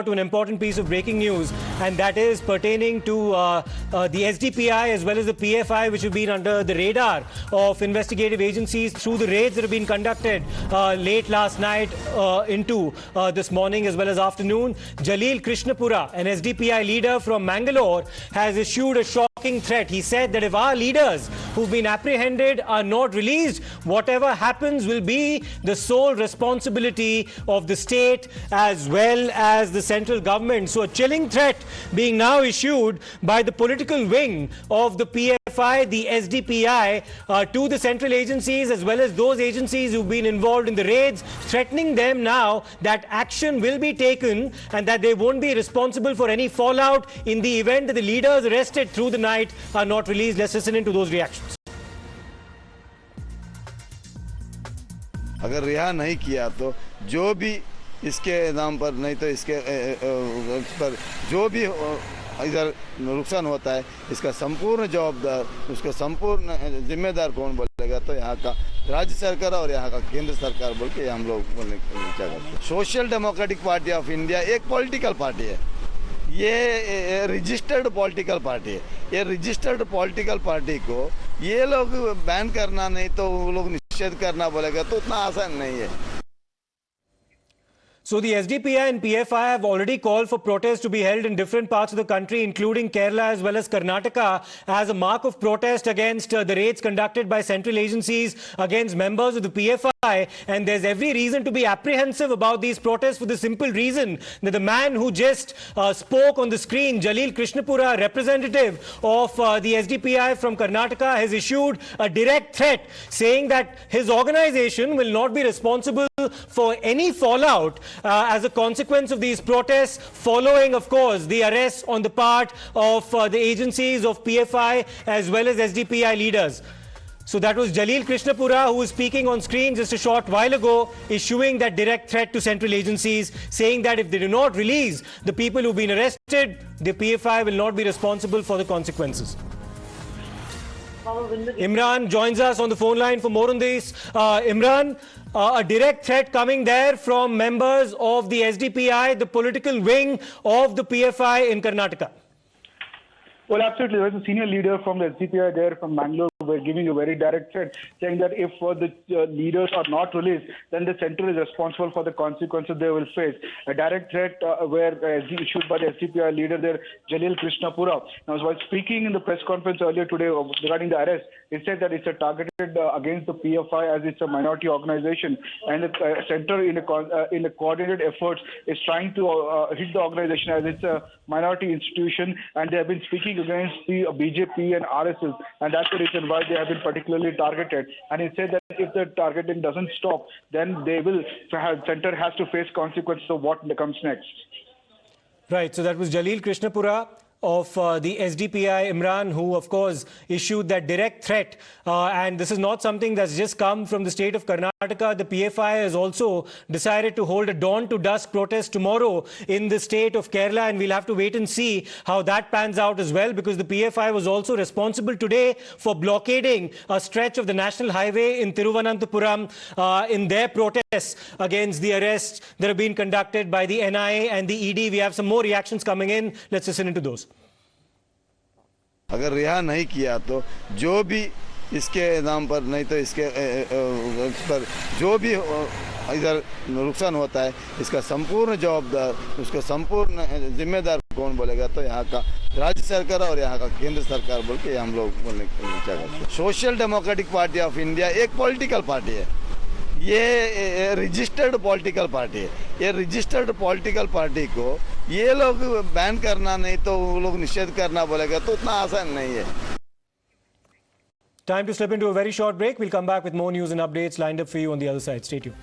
to an important piece of breaking news, and that is pertaining to the SDPI as well as the PFI, which have been under the radar of investigative agencies through the raids that have been conducted late last night into this morning as well as afternoon. Jaleel Krishnapura, an SDPI leader from Mangalore, has issued a shocking threat. He said that if our leaders who've been apprehended are not released, whatever happens will be the sole responsibility of the state as well as the central government. So a chilling threat being now issued by the political wing of the PFI, the SDPI, to the central agencies as well as those agencies who've been involved in the raids, threatening them now that action will be taken and that they won't be responsible for any fallout in the event that the leaders arrested through the night are not released. Let's listen into those reactions. अगर रिहा नहीं किया तो जो भी इसके नाम पर नहीं तो इसके पर जो भी इधर नुकसान होता है इसका संपूर्ण जवाबदार उसका संपूर्ण जिम्मेदार कौन बोलेगा तो यहाँ का राज्य सरकार और यहाँ का केंद्र सरकार बोल के हम लोग बोलने क्या करते हैं। Social democratic party of India एक पॉलिटिकल पार्टी है, ये रजिस्टर्ड पॉलिटिकल पार्टी है। ये रजिस्टर्ड पॉलिटिकल पार्टी को ये लोग बैन करना नहीं तो वो लोग निषेध करना बोलेगा तो उतना आसान नहीं है। So the SDPI and PFI have already called for protests to be held in different parts of the country, including Kerala as well as Karnataka, as a mark of protest against the raids conducted by central agencies against members of the PFI. And there's every reason to be apprehensive about these protests for the simple reason that the man who just spoke on the screen, Jaleel Krishnapura, representative of the SDPI from Karnataka, has issued a direct threat saying that his organization will not be responsible for any fallout as a consequence of these protests, following, of course, the arrests on the part of the agencies of PFI as well as SDPI leaders. So that was Jaleel Krishnapura, who was speaking on screen just a short while ago, issuing that direct threat to central agencies, saying that if they do not release the people who've been arrested, the PFI will not be responsible for the consequences. Imran joins us on the phone line for more on this. Imran, a direct threat coming there from members of the SDPI, the political wing of the PFI in Karnataka. Well, absolutely. There's a senior leader from the SDPI there from Mangalore. We're giving a very direct threat, saying that if the leaders are not released, then the centre is responsible for the consequences they will face. A direct threat issued by the SDPI leader there, Jaleel Krishnapura. Now, while speaking in the press conference earlier today regarding the arrest, he said that it's targeted against the PFI as it's a minority organization, and the centre in a coordinated efforts is trying to hit the organization as it's a minority institution, and they have been speaking against the BJP and RSS, and that's the reason why they have been particularly targeted. And he said that if the targeting doesn't stop, then they will centre has to face consequences of what comes next. Right. So that was Jaleel Krishnapura of the SDPI, Imran, who, of course, issued that direct threat. And this is not something that's just come from the state of Karnataka. The PFI has also decided to hold a dawn to dusk protest tomorrow in the state of Kerala. And we'll have to wait and see how that pans out as well, because the PFI was also responsible today for blockading a stretch of the national highway in Thiruvananthapuram in their protests against the arrests that have been conducted by the NIA and the ED. We have some more reactions coming in. Let's listen into those. अगर रिहा नहीं किया तो जो भी इसके नाम पर नहीं तो इसके पर जो भी इधर नुकसान होता है इसका संपूर्ण जवाबदार उसका संपूर्ण जिम्मेदार कौन बोलेगा तो यहाँ का राज्य सरकार और यहाँ का केंद्र सरकार बोल के हम लोग बोलने क्या करते हैं। Social democratic party of India एक पॉलिटिकल पार्टी है, ये रजिस्टर्ड पॉलिटिकल पार्टी है। ये रजिस्टर्ड पॉलिटिकल पार्टी को ये लोग बैन करना नहीं तो वो लोग निषेध करना बोलेगा तो उतना आसान नहीं है। Time to slip into a very short break. We'll come back with more news and updates lined up for you on the other side. Stay tuned.